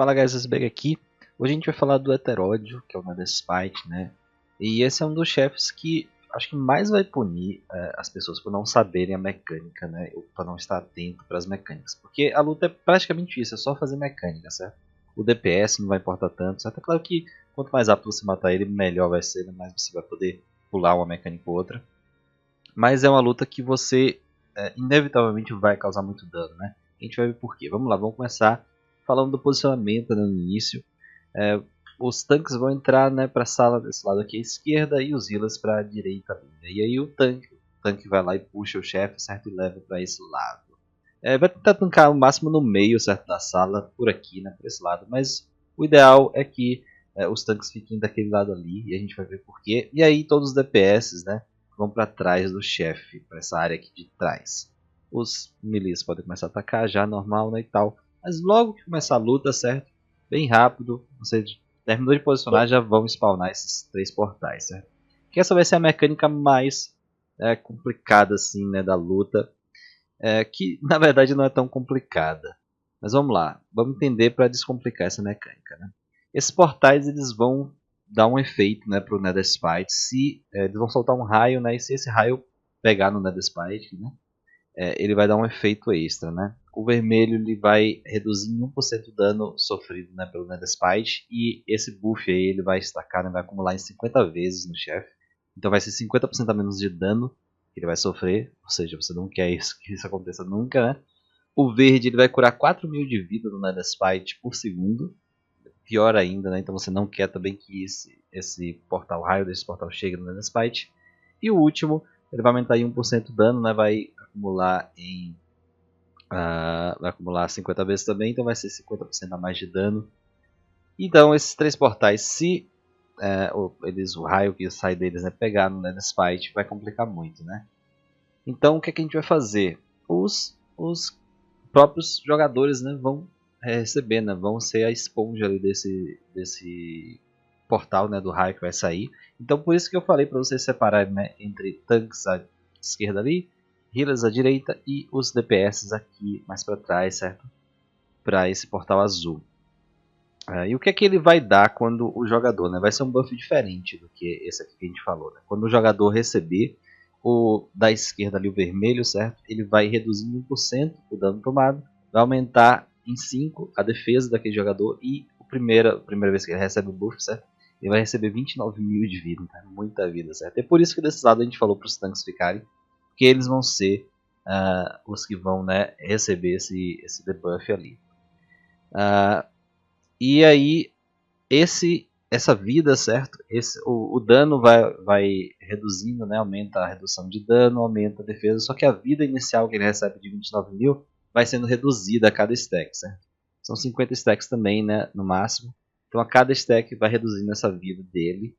Fala guys, Sbeg aqui. Hoje a gente vai falar do Heteródio, que é o Netherspite, né? E esse é um dos chefes que acho que mais vai punir as pessoas por não saberem a mecânica, né? Ou por não estar atento para as mecânicas. Porque a luta é praticamente isso, é só fazer mecânica, certo? O DPS não vai importar tanto, certo? É claro que quanto mais rápido você matar ele, melhor vai ser, né? Mais você vai poder pular uma mecânica ou outra. Mas é uma luta que você inevitavelmente vai causar muito dano, né? A gente vai ver por quê. Vamos lá, vamos começar falando do posicionamento, né, no início. É, os tanques vão entrar, né, para a sala desse lado aqui à esquerda e os healers para a direita ali, né? E aí o tanque vai lá e puxa o chefe, certo? E leva para esse lado. Vai tentar tancar o máximo no meio, certo, da sala, por aqui, né, por esse lado. Mas o ideal é que os tanques fiquem daquele lado ali e a gente vai ver por quê. E aí todos os DPS, né, vão para trás do chefe, para essa área aqui de trás. Os melees podem começar a atacar já normal, né, e tal. Mas logo que começar a luta, certo? Bem rápido, você terminou de posicionar, já vão spawnar esses 3 portais, certo? Que essa vai ser a mecânica mais complicada assim, né, da luta, que na verdade não é tão complicada. Mas vamos lá, vamos entender para descomplicar essa mecânica, né? Esses portais eles vão dar um efeito, né, para o Netherspite, se eles vão soltar um raio, né, e se esse raio pegar no Netherspite, né, ele vai dar um efeito extra, né? O vermelho ele vai reduzir em 1% o dano sofrido, né, pelo Netherspite, e esse buff aí ele vai estacar, né, vai acumular em 50 vezes no chefe. Então vai ser 50% a menos de dano que ele vai sofrer, ou seja, você não quer isso, que isso aconteça nunca, né? O verde ele vai curar 4.000 de vida no Netherspite por segundo, pior ainda, né? Então você não quer também que esse portal, raio desse portal chegue no Netherspite. E o último, ele vai aumentar em 1% o dano, né? Vai acumular 50 vezes também, então vai ser 50% a mais de dano. Então esses 3 portais, se o raio que sai deles, né, pegar no Netherspite, vai complicar muito, né? Então o que, é que a gente vai fazer? Os próprios jogadores, né, vão receber, né, vão ser a esponja ali desse portal, né, do raio que vai sair. Então por isso que eu falei para vocês separarem, né, entre tanques à esquerda ali, healers à direita e os DPS aqui mais para trás, certo? Para esse portal azul. E o que é que ele vai dar quando o jogador, né, vai ser um buff diferente do que esse aqui que a gente falou, né? Quando o jogador receber o da esquerda ali, o vermelho, certo? Ele vai reduzir em 1% o dano tomado, vai aumentar em 5 a defesa daquele jogador e a primeira vez que ele recebe o buff, certo? Ele vai receber 29.000 de vida, tá? Muita vida, certo? É por isso que desse lado a gente falou para os tanques ficarem, porque eles vão ser os que vão, né, receber esse debuff ali. E aí essa vida, certo? O dano vai reduzindo, né? Aumenta a redução de dano, aumenta a defesa, só que a vida inicial que ele recebe de 29.000 vai sendo reduzida a cada stack, certo? São 50 stacks também, né? No máximo. Então a cada stack vai reduzindo essa vida dele.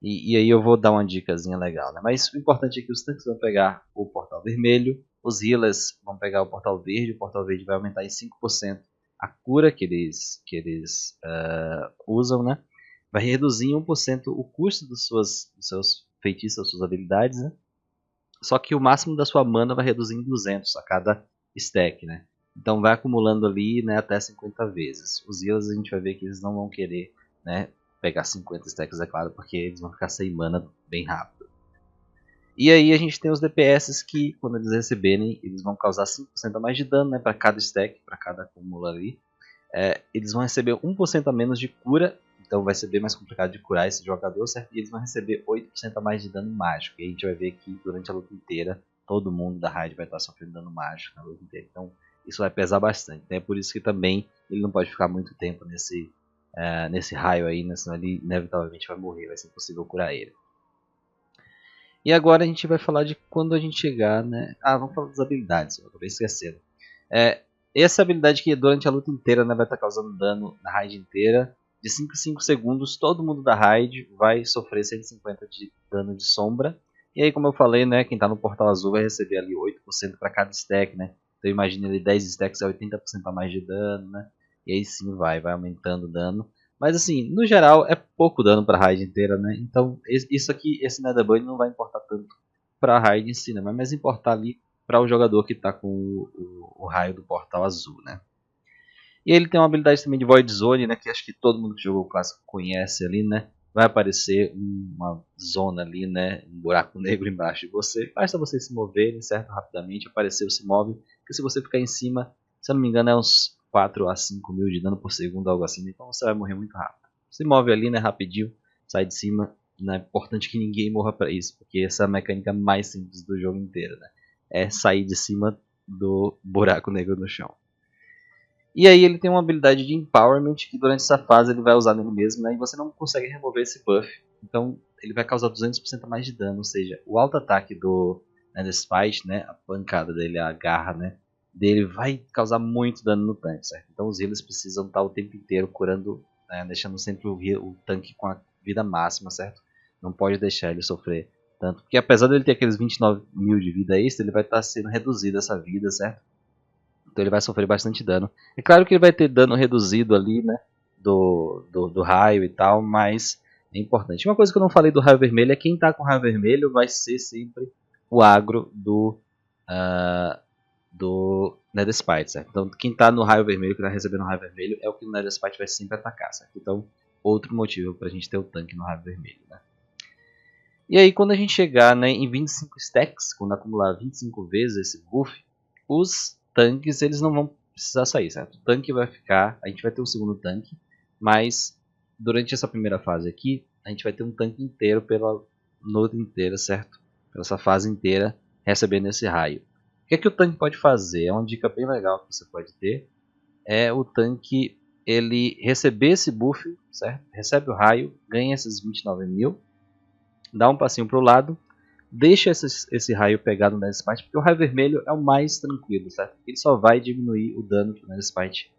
E aí eu vou dar uma dicasinha legal, né? Mas o importante é que os tanques vão pegar o portal vermelho, os healers vão pegar o portal verde vai aumentar em 5% a cura que eles usam, né? Vai reduzir em 1% o custo dos seus feitiços, das suas habilidades, né? Só que o máximo da sua mana vai reduzir em 200 a cada stack, né? Então vai acumulando ali, né, até 50 vezes. Os healers a gente vai ver que eles não vão querer, né, pegar 50 stacks, é claro, porque eles vão ficar sem mana bem rápido. E aí a gente tem os DPS que, quando eles receberem, eles vão causar 5% a mais de dano, né, para cada stack, para cada acúmulo ali. Eles vão receber 1% a menos de cura, então vai ser bem mais complicado de curar esse jogador, certo? E eles vão receber 8% a mais de dano mágico. E a gente vai ver que durante a luta inteira, todo mundo da raid vai estar sofrendo dano mágico na luta inteira. Então isso vai pesar bastante. É por isso que também ele não pode ficar muito tempo nesse raio aí, né? Senão ele inevitavelmente vai morrer, vai ser impossível curar ele. E agora a gente vai falar de quando a gente chegar, né? Vamos falar das habilidades, eu acabei esquecendo. Essa habilidade que durante a luta inteira, né, vai estar causando dano na raid inteira. De 5 em 5 segundos, todo mundo da raid vai sofrer 150 de dano de sombra. E aí, como eu falei, né, quem está no portal azul vai receber ali 8% para cada stack, né? Então imagine ali 10 stacks é 80% a mais de dano, né? E aí sim vai aumentando o dano. Mas assim, no geral é pouco dano para a raid inteira, né? Então isso aqui, esse Nether Bunny não vai importar tanto para a raid em si, né? Mas mais importar ali para o jogador que está com o raio do portal azul, né? E ele tem uma habilidade também de Void Zone, né, que acho que todo mundo que jogou o clássico conhece ali, né? Vai aparecer uma zona ali, né, um buraco negro embaixo de você. Basta você se mover, certo, rapidamente, apareceu, se move. Porque se você ficar em cima, se eu não me engano, é uns 4 a 5 mil de dano por segundo, algo assim. Então você vai morrer muito rápido. Se move ali, né, rapidinho, sai de cima. Não é importante que ninguém morra para isso, porque essa é a mecânica mais simples do jogo inteiro, né? É sair de cima do buraco negro no chão. E aí ele tem uma habilidade de Empowerment que durante essa fase ele vai usar nele mesmo, né? E você não consegue remover esse buff. Então ele vai causar 200% a mais de dano, ou seja, o alto ataque do Netherspite, né? A pancada dele, a garra, né? Dele vai causar muito dano no tanque, certo? Então os healers precisam estar o tempo inteiro curando, né? Deixando sempre o tanque com a vida máxima, certo? Não pode deixar ele sofrer tanto. Porque apesar dele ter aqueles 29 mil de vida extra, ele vai estar sendo reduzido essa vida, certo? Então ele vai sofrer bastante dano. É claro que ele vai ter dano reduzido ali, né? Do raio e tal, mas é importante. Uma coisa que eu não falei do raio vermelho é quem tá com raio vermelho vai ser sempre o agro do Netherspite, certo? Então quem tá no raio vermelho, que tá recebendo raio vermelho, é o que o Netherspite vai sempre atacar, certo? Então outro motivo pra gente ter o tanque no raio vermelho, né? E aí quando a gente chegar, né, em 25 stacks, quando acumular 25 vezes esse buff, os tanques eles não vão precisar sair, certo? O tanque vai ficar, a gente vai ter um segundo tanque, mas durante essa primeira fase aqui, a gente vai ter um tanque inteiro pela noite inteira, certo? Pela essa fase inteira recebendo esse raio. O que é que o tanque pode fazer? É uma dica bem legal que você pode ter. É o tanque ele receber esse buff, certo? Recebe o raio, ganha esses 29 mil, dá um passinho para o lado, deixa esse raio pegar no Netherspite, porque o raio vermelho é o mais tranquilo, certo? Ele só vai diminuir o dano que o Netherspite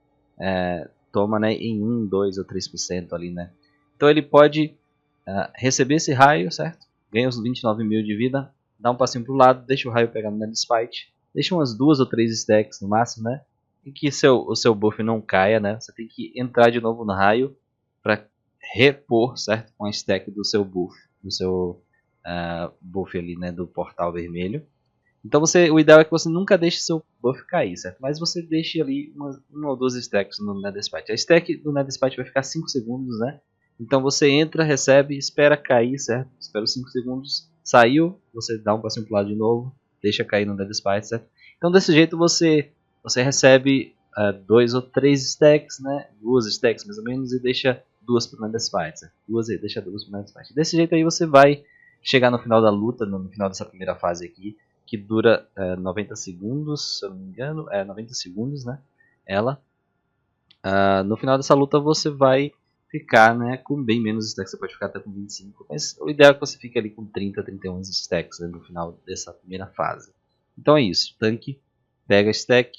toma, né, em 1, 2 ou 3% ali, né? Então ele pode receber esse raio, certo? Ganha os 29 mil de vida, dá um passinho pro lado, deixa o raio pegar no Netherspite, deixa umas 2 ou 3 stacks no máximo, né? E que o seu buff não caia, né? Você tem que entrar de novo no raio para repor, certo? Com a stack do seu buff, do seu buff ali, né? Do portal vermelho. Então o ideal é que você nunca deixe seu buff cair, certo? Mas você deixe ali uma ou duas stacks no Netherspite. A stack do Netherspite vai ficar 5 segundos, né? Então você entra, recebe, espera cair, certo? Espera os 5 segundos, saiu, você dá um passinho pro lado de novo, deixa cair no Netherspite, certo? Então desse jeito você recebe 2 ou 3 stacks, né? 2 stacks mais ou menos, e deixa 2 pro Netherspite, certo? 2 e deixa 2 pro Netherspite. Desse jeito aí você vai chegar no final da luta, no final dessa primeira fase aqui, que dura 90 segundos, se eu não me engano, 90 segundos, né? Ela. No final dessa luta você vai ficar, né, com bem menos stacks, você pode ficar até com 25, mas o ideal é que você fique ali com 30, 31 stacks, né, no final dessa primeira fase. Então é isso, tanque, pega stack,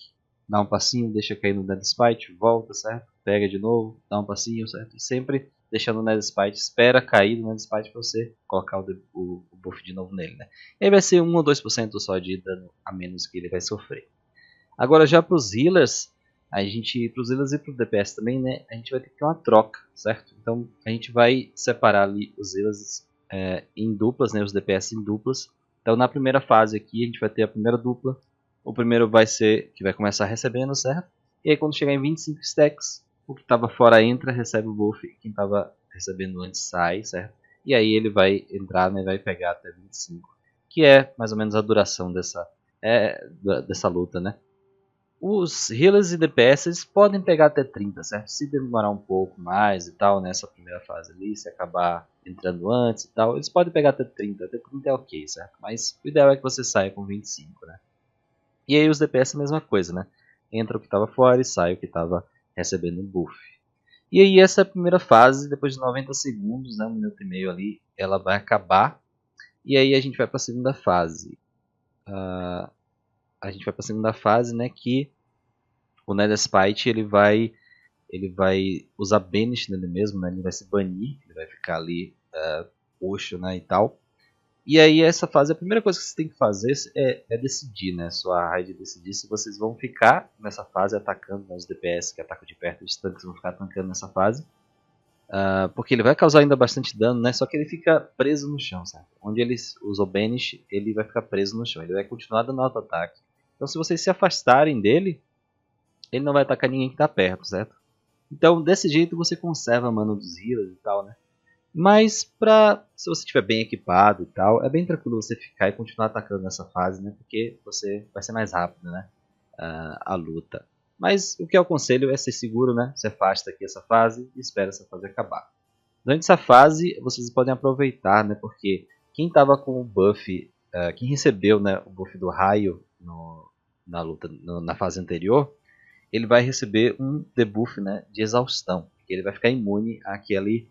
dá um passinho, deixa cair no Netherspite, volta, certo? Pega de novo, dá um passinho, certo? E sempre deixando o Netherspite, espera cair no Netherspite para você colocar o buff de novo nele, né? E aí vai ser 1 ou 2% só de dano a menos que ele vai sofrer. Agora já para os healers, para os healers e para o DPS também, né? A gente vai ter que ter uma troca, certo? Então a gente vai separar ali os healers em duplas, né? Os DPS em duplas. Então na primeira fase aqui a gente vai ter a primeira dupla. O primeiro vai ser que vai começar recebendo, certo? E aí quando chegar em 25 stacks, o que estava fora entra, recebe o buff, e quem estava recebendo antes sai, certo? E aí ele vai entrar, né? Vai pegar até 25, que é mais ou menos a duração dessa luta, né? Os healers e DPS podem pegar até 30, certo? Se demorar um pouco mais e tal, nessa primeira fase ali, se acabar entrando antes e tal, eles podem pegar até 30 é ok, certo? Mas o ideal é que você saia com 25, né? E aí os DPS é a mesma coisa, né? Entra o que estava fora e sai o que estava recebendo um buff. E aí essa primeira fase, depois de 90 segundos, né, 1 minuto e meio ali, ela vai acabar. E aí a gente vai para a segunda fase. A gente vai para a segunda fase, né, que o Netherspite ele vai usar banish nele mesmo, né? Ele vai se banir, ele vai ficar ali roxo, né, e tal. E aí essa fase, a primeira coisa que você tem que fazer é decidir, né, sua raid decidir se vocês vão ficar nessa fase atacando, né, os DPS que atacam de perto, os tanques vão ficar atancando nessa fase. Porque ele vai causar ainda bastante dano, né? Só que ele fica preso no chão, certo? Onde ele usou banish, ele vai ficar preso no chão. Ele vai continuar dando auto-ataque. Então se vocês se afastarem dele, ele não vai atacar ninguém que tá perto, certo? Então, desse jeito você conserva a mana dos healers e tal, né? Mas se você estiver bem equipado e tal, é bem tranquilo você ficar e continuar atacando nessa fase, né? Porque você vai ser mais rápido, né? A luta. Mas o que eu aconselho é ser seguro, né? Você afasta aqui essa fase e espera essa fase acabar. Durante essa fase, vocês podem aproveitar, né? Porque quem estava com o buff, quem recebeu, né, o buff do raio na luta, na fase anterior, ele vai receber um debuff, né, de exaustão. Ele vai ficar imune àquele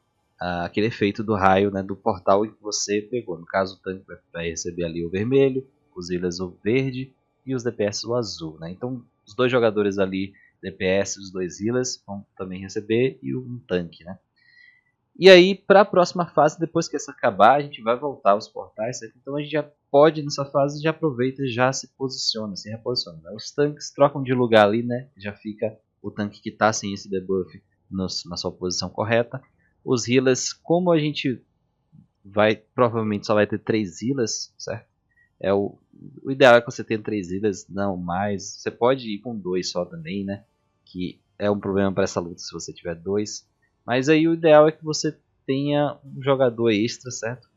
efeito do raio, né, do portal que você pegou. No caso, o tanque vai receber ali o vermelho, os healers o verde e os DPS o azul. Né? Então, os dois jogadores ali, DPS, os dois healers, vão também receber e um tanque. Né? E aí, para a próxima fase, depois que essa acabar, a gente vai voltar aos portais, certo? Então a gente já pode, nessa fase, já aproveita e já se posiciona, se reposiciona. Né? Os tanques trocam de lugar ali, né? Já fica o tanque que está sem esse debuff na sua posição correta. Os healers, como a gente provavelmente só vai ter 3 healers, certo? O ideal é que você tenha 3 healers, não mais. Você pode ir com 2 só também, né? Que é um problema para essa luta se você tiver 2. Mas aí o ideal é que você tenha um jogador extra, certo?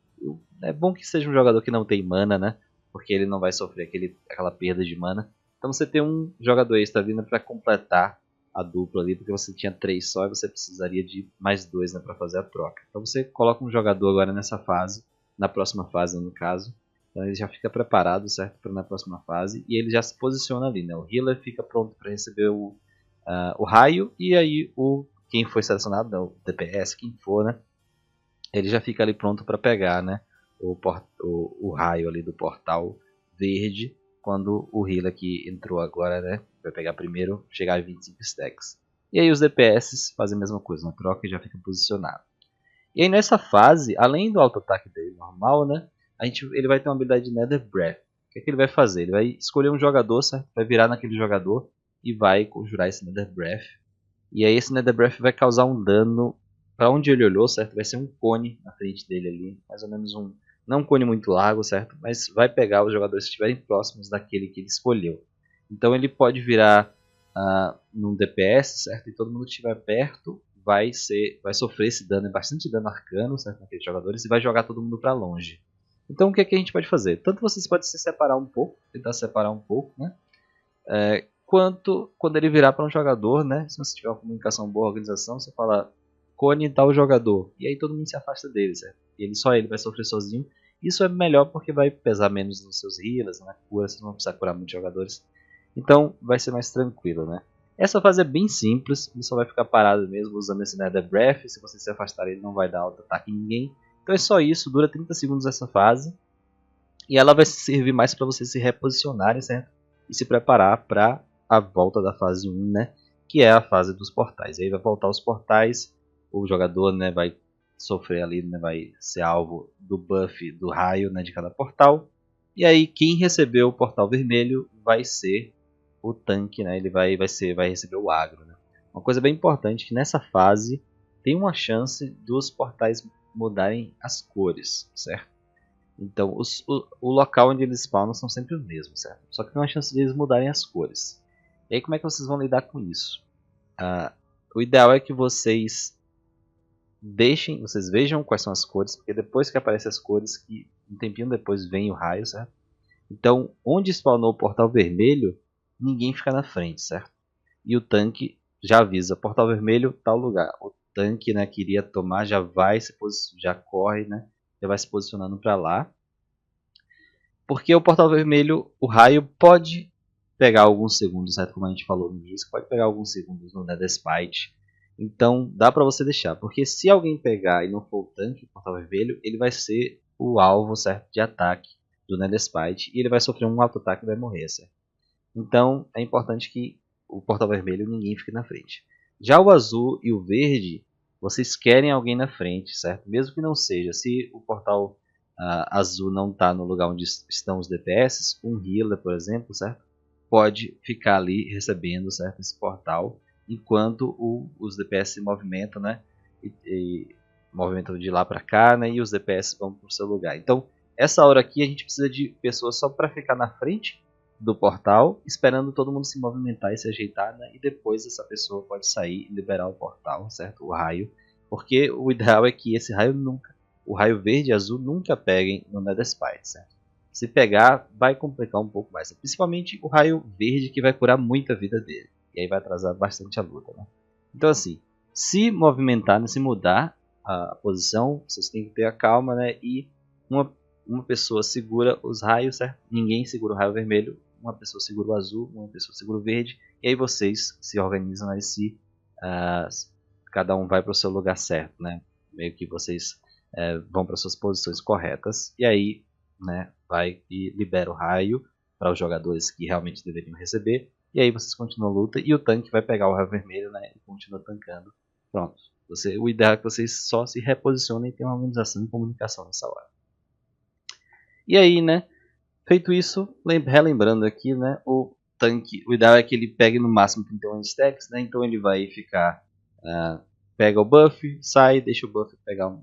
É bom que seja um jogador que não tem mana, né? Porque ele não vai sofrer aquela perda de mana. Então você tem um jogador extra vindo para completar a dupla ali, porque você tinha 3 só e você precisaria de mais 2, né, para fazer a troca. Então você coloca um jogador agora nessa fase, na próxima fase no caso. Então ele já fica preparado, certo, para na próxima fase e ele já se posiciona ali, né? O healer fica pronto para receber o raio e aí quem foi selecionado, né, o DPS, quem for, né? Ele já fica ali pronto para pegar, né? O raio ali do portal verde quando o healer que entrou agora, né? Vai pegar primeiro, chegar a 25 stacks. E aí os DPS fazem a mesma coisa, na troca e já fica posicionado. E aí nessa fase, além do auto-ataque dele normal, né? Ele vai ter uma habilidade de Nether Breath. O que é que ele vai fazer? Ele vai escolher um jogador, certo? Vai virar naquele jogador e vai conjurar esse Nether Breath. E aí esse Nether Breath vai causar um dano para onde ele olhou, certo? Vai ser um cone na frente dele ali, mais ou menos não um cone muito largo, certo? Mas vai pegar os jogadores que estiverem próximos daquele que ele escolheu. Então ele pode virar num DPS, certo? E todo mundo que estiver perto vai sofrer esse dano, é bastante dano arcano, certo? Naqueles jogadores e vai jogar todo mundo para longe. Então o que é que a gente pode fazer? Tanto vocês podem se separar um pouco, tentar separar um pouco, né? Quanto quando ele virar para um jogador, né? Se você tiver uma comunicação boa, organização, você fala cone tal jogador, e aí todo mundo se afasta dele, certo? E só ele vai sofrer sozinho. Isso é melhor porque vai pesar menos nos seus healers, na cura, vocês não vão precisar curar muitos jogadores. Então vai ser mais tranquilo, né? Essa fase é bem simples, ele só vai ficar parado mesmo usando esse Nether Breath. Se você se afastar, ele não vai dar auto-ataque em ninguém. Então é só isso, dura 30 segundos essa fase. E ela vai servir mais para vocês se reposicionarem, certo? E se preparar para a volta da fase 1, né? Que é a fase dos portais. E aí vai voltar os portais, o jogador, né, vai sofrer ali, né, vai ser alvo do buff do raio, né, de cada portal. E aí quem recebeu o portal vermelho vai ser o tanque, né? Ele vai receber o agro, né? Uma coisa bem importante é que nessa fase tem uma chance dos portais mudarem as cores, certo? Então, o local onde eles spawnam são sempre os mesmos, certo? Só que tem uma chance de eles mudarem as cores. E aí, como é que vocês vão lidar com isso? O ideal é que vocês vejam quais são as cores, porque depois que aparecem as cores, que um tempinho depois vem o raio, certo? Então, onde spawnou o portal vermelho, ninguém fica na frente, certo? E o tanque já avisa, portal vermelho, tal lugar. O tanque, né, que iria tomar, já corre, né? Já vai se posicionando para lá. Porque o portal vermelho, o raio pode pegar alguns segundos, certo? Como a gente falou no início, pode pegar alguns segundos no Nether Spite. Então dá pra você deixar, porque se alguém pegar e não for o tanque, o portal vermelho, ele vai ser o alvo, certo, de ataque do Nether Spite e ele vai sofrer um auto-ataque e vai morrer, certo? Então é importante que o portal vermelho ninguém fique na frente. Já o azul e o verde, vocês querem alguém na frente, certo? Mesmo que não seja, se o portal azul não está no lugar onde estão os DPS, um healer, por exemplo, certo? Pode ficar ali recebendo, certo, esse portal, enquanto os DPS se movimentam, né? E movimentam de lá para cá, né? E os DPS vão para o seu lugar. Então, essa hora aqui a gente precisa de pessoas só para ficar na frente do portal, esperando todo mundo se movimentar e se ajeitar, né? E depois essa pessoa pode sair e liberar o portal, certo? O raio. Porque o ideal é que esse raio nunca, o raio verde e azul nunca peguem no Nether Spite, certo? Se pegar, vai complicar um pouco mais. Principalmente o raio verde, que vai curar muito a vida dele. E aí vai atrasar bastante a luta, né? Então assim, se movimentar, né, se mudar a posição, vocês têm que ter a calma, né? E uma pessoa segura os raios, certo? Ninguém segura o raio vermelho, uma pessoa segura o azul, uma pessoa segura o verde, e aí vocês se organizam aí se cada um vai para o seu lugar certo, né? Meio que vocês vão para suas posições corretas, e aí, né, vai e libera o raio para os jogadores que realmente deveriam receber, e aí vocês continuam a luta, e o tanque vai pegar o raio vermelho, né, e continua tancando. Pronto. O ideal é que vocês só se reposicionem e tenham uma organização e comunicação nessa hora. E aí, né, feito isso, relembrando aqui, né, o tanque, o ideal é que ele pegue no máximo 31 stacks, né, então ele vai ficar, pega o buff, sai, deixa o buff pegar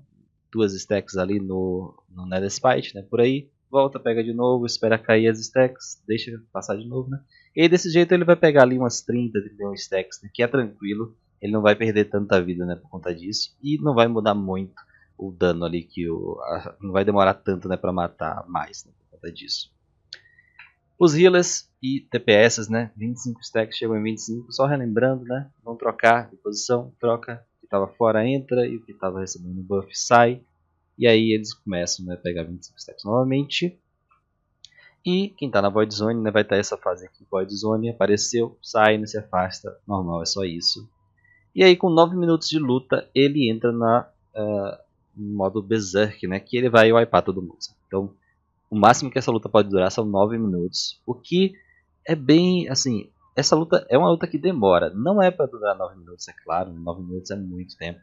duas stacks ali no Nether Spite, né, por aí, volta, pega de novo, espera cair as stacks, deixa passar de novo, né, e aí desse jeito ele vai pegar ali umas 30, 31 stacks, né, que é tranquilo, ele não vai perder tanta vida, né, por conta disso, e não vai mudar muito o dano ali, não vai demorar tanto, né, para matar mais, né, por conta disso. Os healers e TPS, né? 25 stacks chegam em 25, só relembrando, né? Vão trocar de posição, troca. O que estava fora entra e o que estava recebendo buff sai. E aí eles começam, né, a pegar 25 stacks novamente. E quem está na Void Zone, né, vai estar essa fase aqui, Void Zone, apareceu, sai, não se afasta, normal, é só isso. E aí com 9 minutos de luta, ele entra no modo Berserk, né, que ele vai wipear todo mundo. Então, o máximo que essa luta pode durar são 9 minutos. O que é bem, assim, essa luta é uma luta que demora. Não é para durar 9 minutos, é claro. 9 minutos é muito tempo.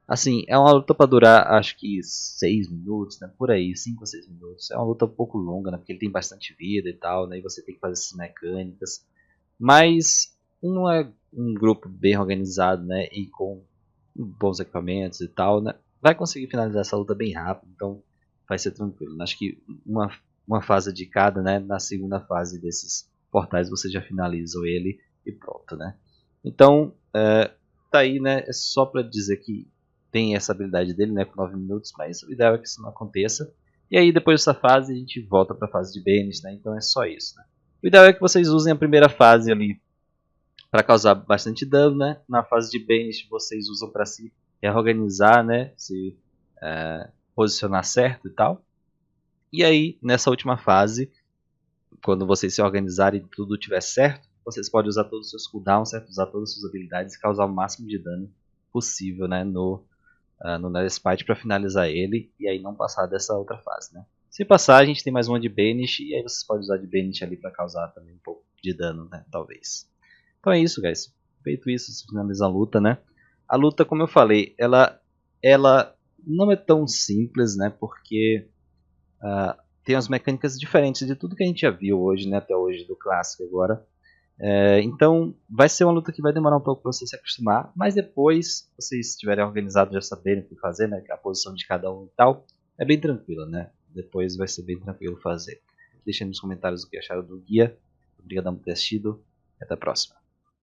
Assim, é uma luta para durar, acho que 6 minutos, né? Por aí, 5 ou 6 minutos. É uma luta um pouco longa, né? Porque ele tem bastante vida e tal, né? E você tem que fazer essas mecânicas. Mas um grupo bem organizado, né? E com bons equipamentos e tal, né? Vai conseguir finalizar essa luta bem rápido. Então, vai ser tranquilo. Acho que uma fase de cada, né? Na segunda fase desses portais você já finaliza ele e pronto, né? Então, tá aí, né? É só para dizer que tem essa habilidade dele, né? Por 9 minutos, mas o ideal é que isso não aconteça. E aí, depois dessa fase, a gente volta para a fase de Banish, né? Então é só isso, né? O ideal é que vocês usem a primeira fase ali para causar bastante dano, né? Na fase de Banish vocês usam para se reorganizar, né? Se posicionar certo e tal. E aí, nessa última fase, quando vocês se organizarem e tudo tiver certo, vocês podem usar todos os seus cooldowns, certo? Usar todas as suas habilidades e causar o máximo de dano possível, né? No Nether Spite para finalizar ele e aí não passar dessa outra fase, né? Se passar, a gente tem mais uma de Banish e aí vocês podem usar de Banish ali para causar também um pouco de dano, né? Talvez. Então é isso, guys. Feito isso, se finaliza a luta, né? A luta, como eu falei, ela não é tão simples, né? Porque tem as mecânicas diferentes de tudo que a gente já viu hoje, né? Até hoje do clássico agora. Então vai ser uma luta que vai demorar um pouco para você se acostumar, mas depois, vocês estiverem organizados, já saberem o que fazer, né? A posição de cada um e tal, é bem tranquilo, né? Depois vai ser bem tranquilo fazer. Deixem nos comentários o que acharam do guia. Obrigado por ter assistido e até a próxima.